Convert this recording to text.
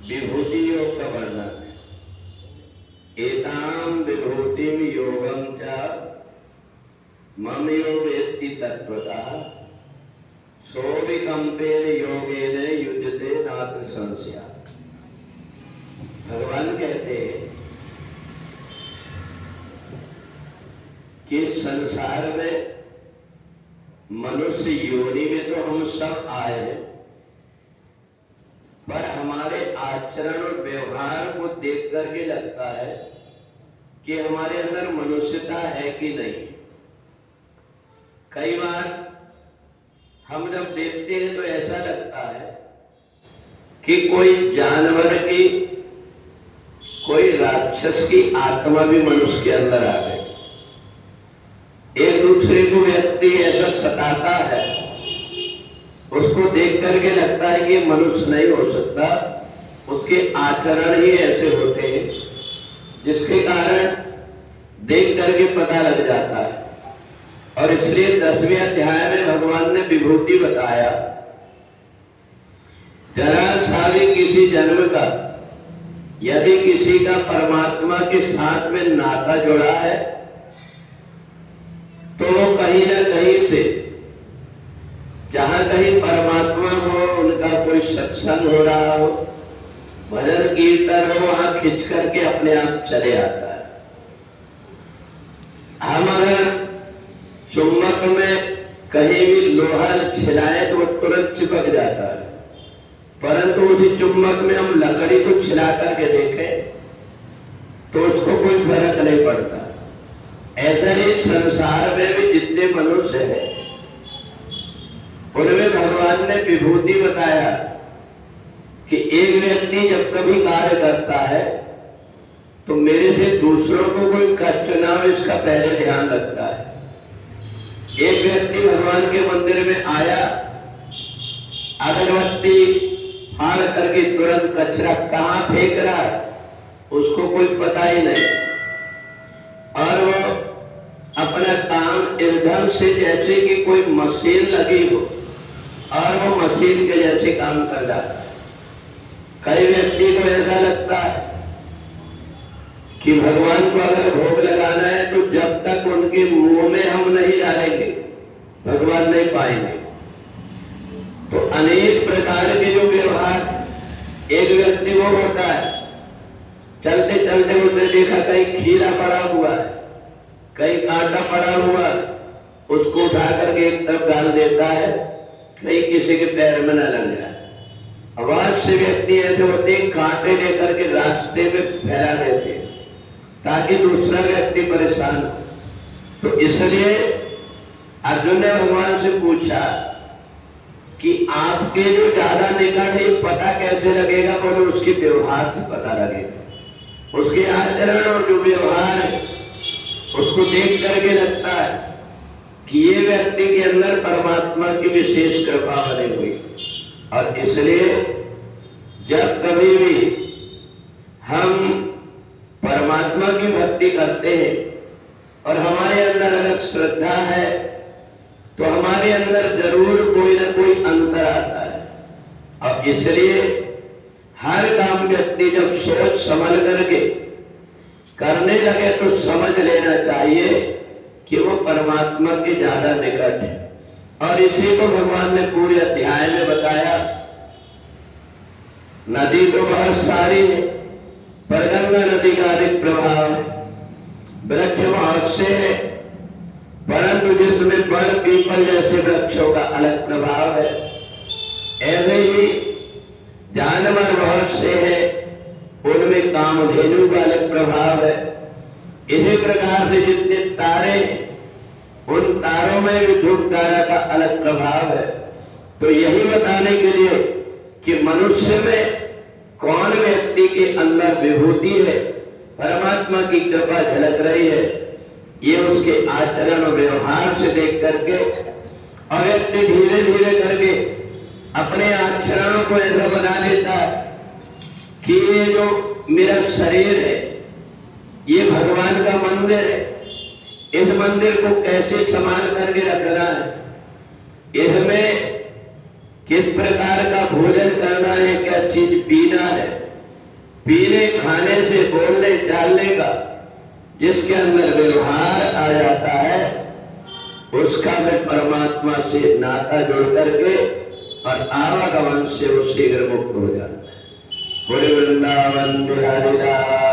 विभूति योग का वर्णन है। एताम विभूतिम योगम च मम यो वेत्ति तत्वतः सोविकंपेन योगेन युज्यते नात्र संशया। भगवान कहते हैं कि संसार में मनुष्य योनि में तो हम सब आए हैं, पर हमारे आचरण और व्यवहार को देख करके लगता है कि हमारे अंदर मनुष्यता है कि नहीं। कई बार हम जब देखते हैं तो ऐसा लगता है कि कोई जानवर की, कोई राक्षस की आत्मा भी मनुष्य के अंदर आ गई। एक दूसरे को व्यक्ति ऐसा सताता है, उसको देख करके लगता है कि मनुष्य नहीं हो सकता, उसके आचरण ही ऐसे होते हैं जिसके कारण देख करके पता लग जाता है। और इसलिए 10वें अध्याय में भगवान ने विभूति बताया। जरा सा भी किसी जन्म का यदि किसी का परमात्मा के साथ में नाता जुड़ा है तो वो कहीं ना कहीं से, जहां कहीं परमात्मा हो, उनका कोई सत्संग हो रहा हो, भजन कीर्तन हो, वहां खिंच करके अपने आप चले आता है। हम अगर चुंबक में कहीं भी लोहा छिलाए तो वो तुरंत चिपक जाता है, परंतु उसी चुंबक में हम लकड़ी को छिला करके देखें तो उसको कोई फर्क नहीं पड़ता। ऐसा ही संसार में भी जितने मनुष्य हैं उनमें भगवान ने विभूति बताया कि एक व्यक्ति जब कभी कार्य करता है तो मेरे से दूसरों को कोई कष्ट ना हो इसका पहले ध्यान रखता है। एक व्यक्ति भगवान के मंदिर में आया, अगरबत्ती फाड़ करके तुरंत कचरा कहां फेंक रहा है उसको कोई पता ही नहीं, और वो अपना काम एकदम से जैसे कि कोई मशीन लगी हो और वो मशीन के जैसे काम कर जाता है। कई व्यक्ति को ऐसा लगता है कि भगवान को अगर भोग लगाना है तो जब तक उनके मुंह में हम नहीं डालेंगे भगवान नहीं पाएंगे। तो अनेक प्रकार के जो व्यवहार एक व्यक्ति वो होता है, चलते चलते उसने देखा कहीं खीरा पड़ा हुआ है, कहीं कांटा पड़ा हुआ है, उसको उठा करके एक तरफ डाल देता है, कहीं किसी के पैर में न लग जाए। आवाज से व्यक्ति ऐसे होते हैं कांटे लेकर के रास्ते में फैला देते ताकि दूसरा व्यक्ति परेशान हो। तो इसलिए अर्जुन ने भगवान से पूछा कि आपके जो ज्यादा निकट है ये पता कैसे लगेगा? बोले उसके व्यवहार से पता लगेगा, उसके आचरण और जो व्यवहार है उसको देख करके लगता है कि ये व्यक्ति के अंदर परमात्मा की विशेष कृपा बनी हुई। और इसलिए जब कभी भी हम परमात्मा की भक्ति करते हैं और हमारे अंदर अगर श्रद्धा है तो हमारे अंदर जरूर कोई ना कोई अंतर आता है। और इसलिए हर काम व्यक्ति जब सोच समझ करके करने लगे तो समझ लेना चाहिए कि वो परमात्मा के ज्यादा निकट है। और इसी को भगवान ने पूरे अध्याय में बताया। नदी तो बहुत सारी है, पर गंगा नदी का अधिक प्रभाव है। वृक्ष बहुत से है, परंतु जिसमें बड़ पीपल जैसे वृक्षों का अलग प्रभाव है। ऐसे ही जानवर बहुत से हैं, उनमें कामधेनु का अलग प्रभाव है। इसी प्रकार से जितने तारे हैं उन तारों में भी ध्रुव तारा का अलग प्रभाव है। तो यही बताने के लिए कि मनुष्य में कौन व्यक्ति के अंदर विभूति है, परमात्मा की कृपा झलक रही है, ये उसके आचरण और व्यवहार से देख करके, और व्यक्ति धीरे धीरे करके अपने आचरणों को ऐसा बना लेता है कि ये जो मेरा शरीर है ये भगवान का मंदिर है, इस मंदिर को कैसे संभाल करके रखना है, इसमें किस प्रकार का भोजन करना है, क्या चीज पीना है, पीने खाने से, बोलने चालने का जिसके अंदर व्यवहार आ जाता है, उसका में परमात्मा से नाता जुड़ करके और आवागमन से वो शीघ्र मुक्त हो जाता है। बोले वृंदावन बिहारी लाल